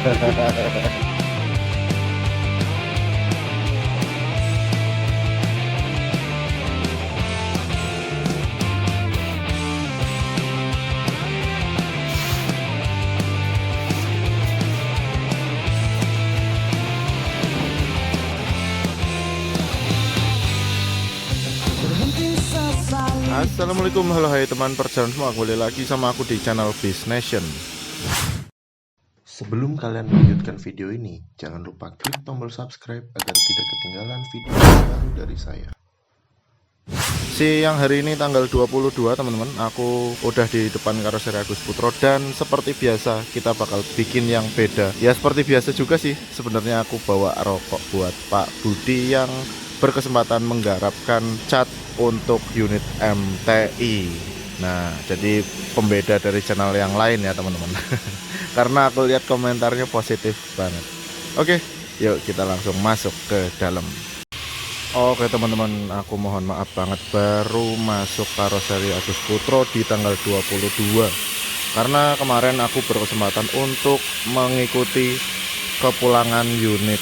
Assalamualaikum, halo hai teman perjalanan semua, kembali lagi sama aku di channel Biz Nation. Sebelum kalian melanjutkan video ini, jangan lupa klik tombol subscribe agar tidak ketinggalan video baru dari saya. Siang hari ini tanggal 22 teman-teman, aku udah di depan karoseri Agus Putro dan seperti biasa kita bakal bikin yang beda. Ya seperti biasa juga sih, sebenarnya aku bawa rokok buat Pak Budi yang berkesempatan menggarapkan cat untuk unit MTI. Nah, jadi pembeda dari channel yang lain ya teman-teman. Karena aku lihat komentarnya positif banget. Oke, yuk kita langsung masuk ke dalam. Oke teman-teman, aku mohon maaf banget baru masuk karoseri Agus Putro di tanggal 22. Karena kemarin aku berkesempatan untuk mengikuti kepulangan unit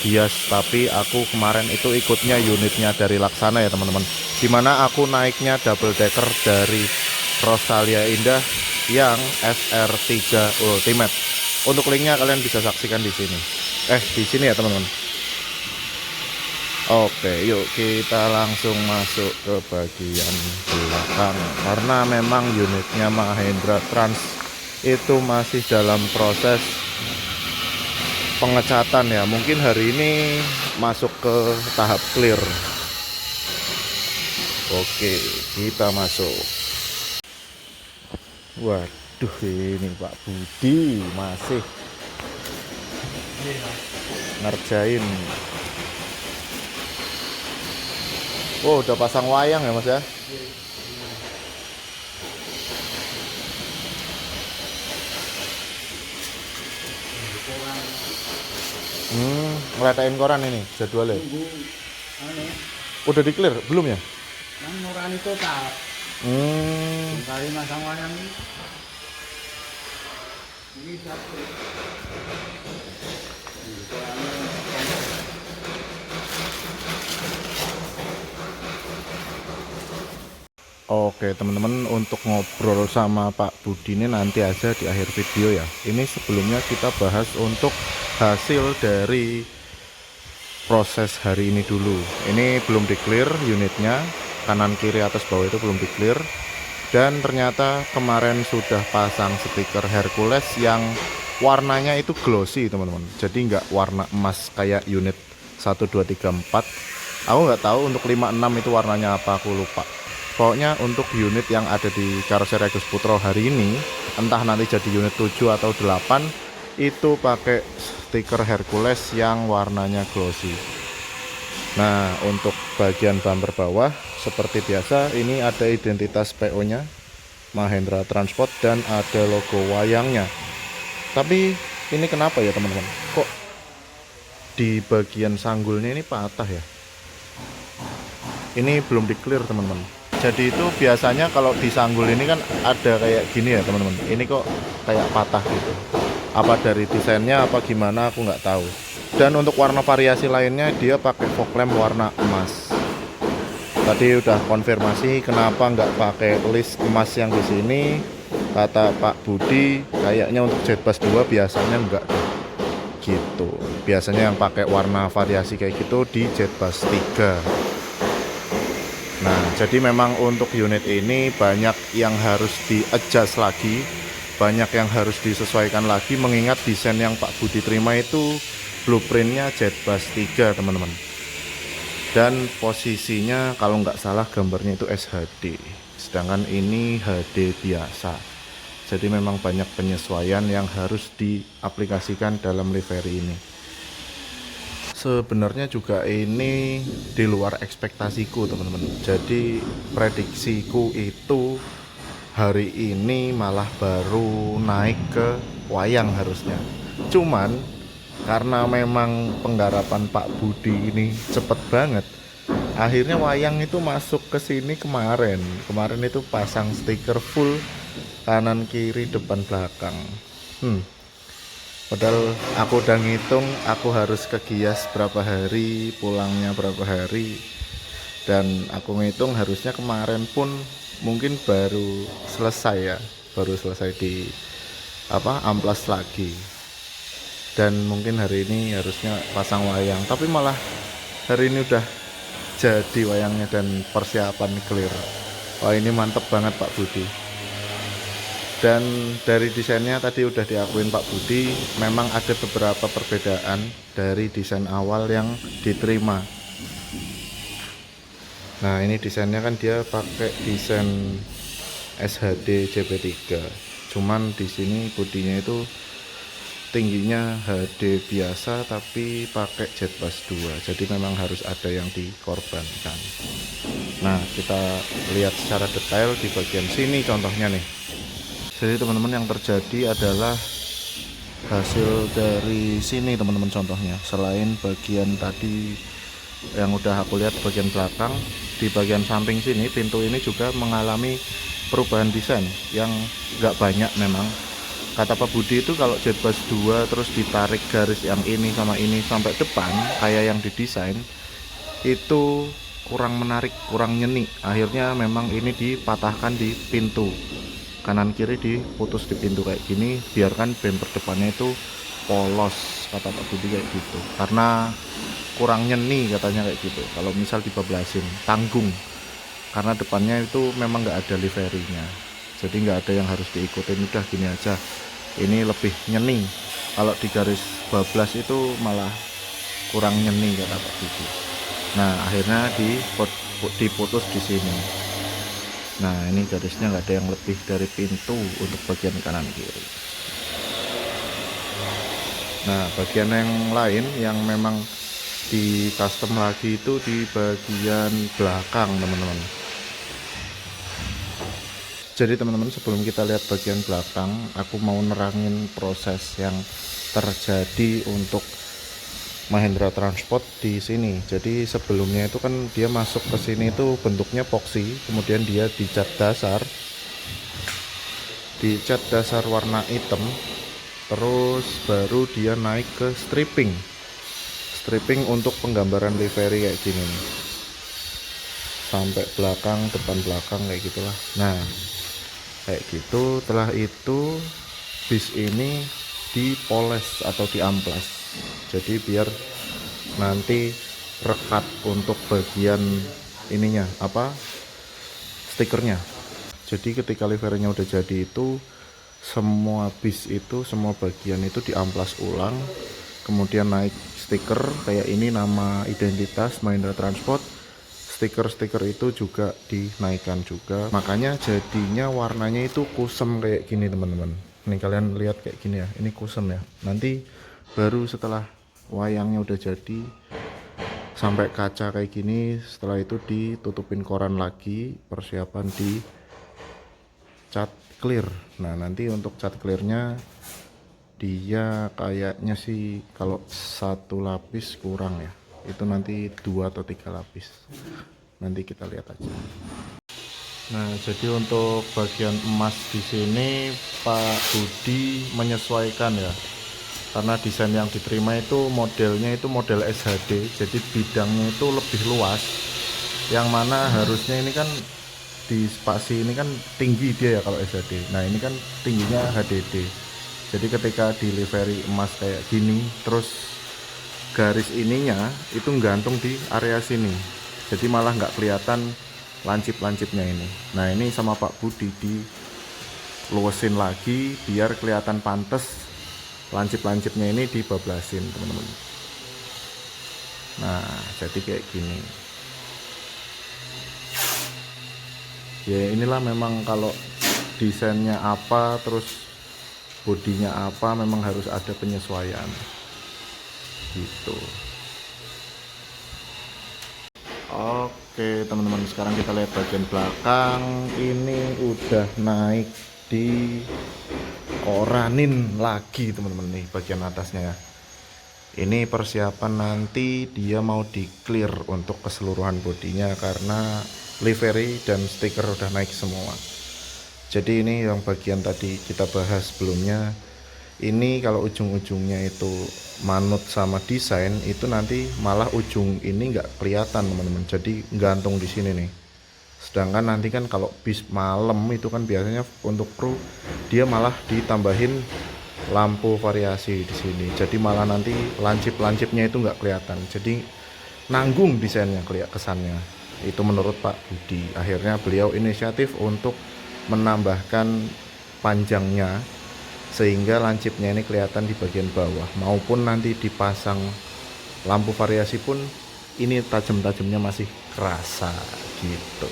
Gias, tapi aku kemarin itu ikutnya unitnya dari Laksana ya teman-teman, dimana aku naiknya double decker dari Rosalia Indah yang SR3 Ultimate. Untuk linknya kalian bisa saksikan di sini. Di sini ya teman-teman. Oke, yuk kita langsung masuk ke bagian belakang. Karena memang unitnya Mahendra Trans itu masih dalam proses pengecatan ya, mungkin hari ini masuk ke tahap clear. Oke, kita masuk. Waduh, ini Pak Budi masih ngerjain. Oh, udah pasang wayang ya Mas ya. Ngeliatin koran ini jadwalnya. Udah di clear belum ya? Orang itu tak. Kali masang wayang ini. Oke teman-teman, untuk ngobrol sama Pak Budi ini nanti aja di akhir video ya. Ini sebelumnya kita bahas untuk hasil dari proses hari ini dulu. Ini belum di clear unitnya, kanan kiri atas bawah itu belum di clear. Dan ternyata kemarin sudah pasang stiker Hercules yang warnanya itu glossy teman-teman, jadi nggak warna emas kayak unit 1, 2, 3, 4. Aku nggak tahu untuk 5, 6 itu warnanya apa, aku lupa. Pokoknya untuk unit yang ada di karoseri Agus Putro hari ini, entah nanti jadi unit 7 atau 8, itu pakai stiker Hercules yang warnanya glossy. Nah, untuk bagian bumper bawah seperti biasa ini ada identitas PO nya Mahendra Transport dan ada logo wayangnya. Tapi ini kenapa ya teman-teman, kok di bagian sanggulnya ini patah ya? Ini belum di clear teman-teman. Jadi itu biasanya kalau di sanggul ini kan ada kayak gini ya teman-teman, ini kok kayak patah gitu. Apa dari desainnya apa gimana aku nggak tahu. Dan untuk warna variasi lainnya dia pakai fog lamp warna emas. Tadi udah konfirmasi kenapa nggak pakai list emas yang di sini. Kata Pak Budi kayaknya untuk Jetbus 2 biasanya enggak deh, gitu. Biasanya yang pakai warna variasi kayak gitu di Jetbus 3. Nah, jadi memang untuk unit ini banyak yang harus di-adjust lagi, banyak yang harus disesuaikan lagi, mengingat desain yang Pak Budi terima itu blueprintnya Jetbus 3 teman-teman. Dan posisinya kalau nggak salah gambarnya itu SHD, sedangkan ini HD biasa. Jadi memang banyak penyesuaian yang harus diaplikasikan dalam livery ini. Sebenarnya juga ini di luar ekspektasiku teman-teman. Jadi prediksiku itu hari ini malah baru naik ke wayang harusnya. Cuman karena memang penggarapan Pak Budi ini cepet banget, akhirnya wayang itu masuk ke sini kemarin itu pasang stiker full kanan kiri depan belakang. Padahal aku udah ngitung aku harus ke Gias berapa hari, pulangnya berapa hari. Dan aku ngitung harusnya kemarin pun mungkin baru selesai ya, baru selesai di amplas lagi. Dan mungkin hari ini harusnya pasang wayang, tapi malah hari ini udah jadi wayangnya dan persiapan clear. Wah, ini mantep banget Pak Budi. Dan dari desainnya tadi udah diakuin Pak Budi, memang ada beberapa perbedaan dari desain awal yang diterima. Nah, ini desainnya kan dia pakai desain SHD CP3. Cuman di sini bodinya itu tingginya HD biasa tapi pakai JetBus 2. Jadi memang harus ada yang dikorbankan. Nah, kita lihat secara detail di bagian sini contohnya nih. Jadi teman-teman, yang terjadi adalah hasil dari sini teman-teman contohnya. Selain bagian tadi yang udah aku lihat bagian belakang, di bagian samping sini pintu ini juga mengalami perubahan desain yang nggak banyak memang. Kata Pak Budi itu kalau JetBus 2 terus ditarik garis yang ini sama ini sampai depan kayak yang didesain itu kurang menarik, kurang nyeni. Akhirnya memang ini dipatahkan di pintu. Kanan kiri diputus di pintu kayak gini, biarkan bumper depannya itu polos, kata Pak Budi kayak gitu. Karena kurang nyeni katanya kayak gitu. Kalau misal dibablasin, tanggung. Karena depannya itu memang nggak ada liverynya. Jadi nggak ada yang harus diikutin, udah gini aja. Ini lebih nyeni. Kalau di garis bablas itu malah kurang nyeni kata Pak Budi. Nah, akhirnya diputus di sini. Nah, ini garisnya nggak ada yang lebih dari pintu untuk bagian kanan kiri. Nah, bagian yang lain yang memang di custom lagi itu di bagian belakang teman-teman. Jadi teman-teman, sebelum kita lihat bagian belakang, aku mau nerangin proses yang terjadi untuk Mahindra Transport di sini. Jadi sebelumnya itu kan dia masuk ke sini itu bentuknya epoxy, kemudian dia dicat dasar warna hitam, terus baru dia naik ke stripping untuk penggambaran livery kayak gini nih. Sampai belakang, depan belakang kayak gitulah. Nah, kayak gitu. Setelah itu bis ini dipoles atau diamplas. Jadi biar nanti rekat untuk bagian ininya stikernya. Jadi ketika liverynya udah jadi itu semua bis itu, semua bagian itu diamplas ulang, kemudian naik stiker kayak ini, nama identitas Mahindra Transport. Stiker itu juga dinaikkan juga, makanya jadinya warnanya itu kusem kayak gini teman-teman. Nih kalian lihat kayak gini ya, ini kusem ya. Nanti baru setelah wayangnya udah jadi sampai kaca kayak gini, setelah itu ditutupin koran lagi, persiapan di cat clear. Nah, nanti untuk cat clearnya dia kayaknya sih kalau satu lapis kurang ya, itu nanti 2 atau 3 lapis, nanti kita lihat aja. Nah, jadi untuk bagian emas di sini Pak Budi menyesuaikan ya, karena desain yang diterima itu modelnya itu model SHD, jadi bidangnya itu lebih luas, yang mana harusnya ini kan di spasi ini kan tinggi dia ya kalau SHD. Nah, ini kan tingginya HDD. Jadi ketika di livery emas kayak gini, terus garis ininya itu gantung di area sini, jadi malah nggak kelihatan lancip-lancipnya ini. Nah, ini sama Pak Budi diluasin lagi biar kelihatan pantas, lancip-lancipnya ini dibablasin teman-teman. Nah, jadi kayak gini ya. Inilah memang kalau desainnya apa terus bodinya apa, memang harus ada penyesuaian gitu. Oke teman-teman, sekarang kita lihat bagian belakang. Ini udah naik di koranin lagi teman-teman, nih bagian atasnya ya. Ini persiapan nanti dia mau di clear untuk keseluruhan bodinya karena livery dan stiker udah naik semua. Jadi ini yang bagian tadi kita bahas sebelumnya, Ini kalau ujung-ujungnya itu manut sama desain, itu nanti malah ujung ini nggak kelihatan teman-teman, jadi gantung di sini nih. Sedangkan nanti kan kalau bis malam itu kan biasanya untuk pro dia malah ditambahin lampu variasi di sini, jadi malah nanti lancip-lancipnya itu nggak kelihatan, jadi nanggung desainnya kesannya. Itu menurut Pak Budi. Akhirnya beliau inisiatif untuk menambahkan panjangnya sehingga lancipnya ini kelihatan di bagian bawah, maupun nanti dipasang lampu variasi pun ini tajam-tajamnya masih kerasa gitu.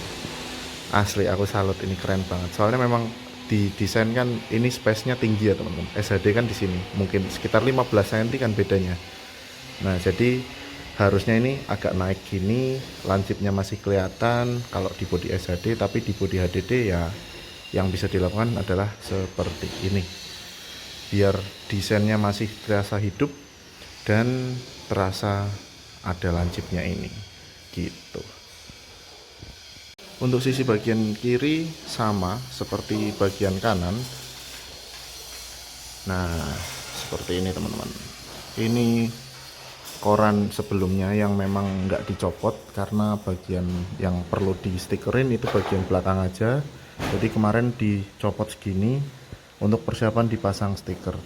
Asli aku salut, ini keren banget. Soalnya memang di desain kan ini space-nya tinggi ya teman-teman. SHD kan di sini mungkin sekitar 15 cm kan bedanya. Nah, jadi harusnya ini agak naik gini, lancipnya masih kelihatan kalau di bodi SHD, tapi di bodi HDD ya yang bisa dilakukan adalah seperti ini. Biar desainnya masih terasa hidup dan terasa ada lancipnya ini gitu. Untuk sisi bagian kiri sama seperti bagian kanan. Nah, seperti ini teman-teman. Ini koran sebelumnya yang memang nggak dicopot karena bagian yang perlu di stikerin itu bagian belakang aja. Jadi kemarin dicopot segini untuk persiapan dipasang stiker.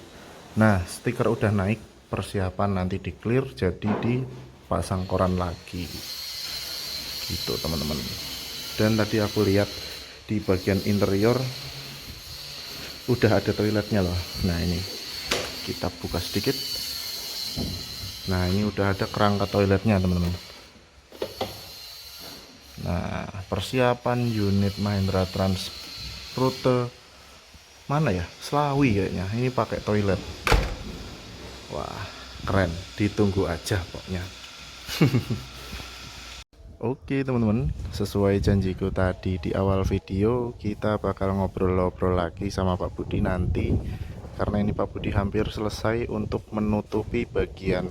Nah, stiker udah naik, persiapan nanti di clear jadi dipasang koran lagi gitu teman-teman. Dan tadi aku lihat di bagian interior udah ada toiletnya loh. Nah, ini kita buka sedikit. Nah, ini udah ada kerangka toiletnya teman-teman. Nah, persiapan unit Mahindra Trans rute mana ya, Slawi kayaknya, ini pakai toilet. Wah, keren, ditunggu aja pokoknya. Oke teman-teman, sesuai janjiku tadi di awal video, kita bakal ngobrol-ngobrol lagi sama Pak Budi nanti, karena ini Pak Budi hampir selesai untuk menutupi bagian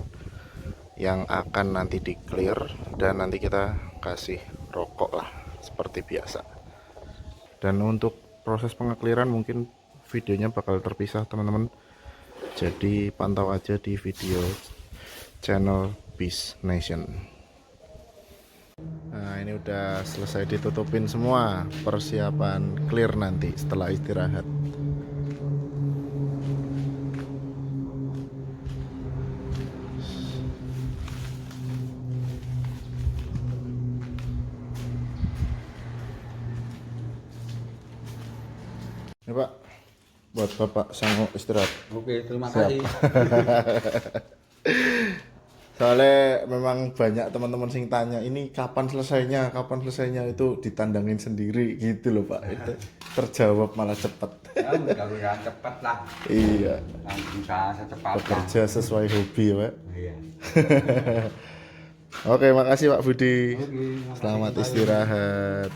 yang akan nanti di clear, dan nanti kita kasih rokok lah seperti biasa. Dan untuk proses pengekliran mungkin videonya bakal terpisah teman-teman, jadi pantau aja di video channel Bis Nation. Nah, ini udah selesai ditutupin semua, persiapan clear nanti setelah istirahat. Ini Pak, buat Bapak sanggup istirahat. Oke, terima kasih. Soalnya memang banyak teman-teman sing tanya ini kapan selesainya itu ditandangin sendiri gitu loh Pak. Itu terjawab malah cepat. Ya, mudah-mudahan cepat lah. Iya. Berusaha secepatnya. Bekerja sesuai hobi ya Pak. Iya. Oke, makasih Pak Budi. Oke, makasih Selamat kembali. istirahat.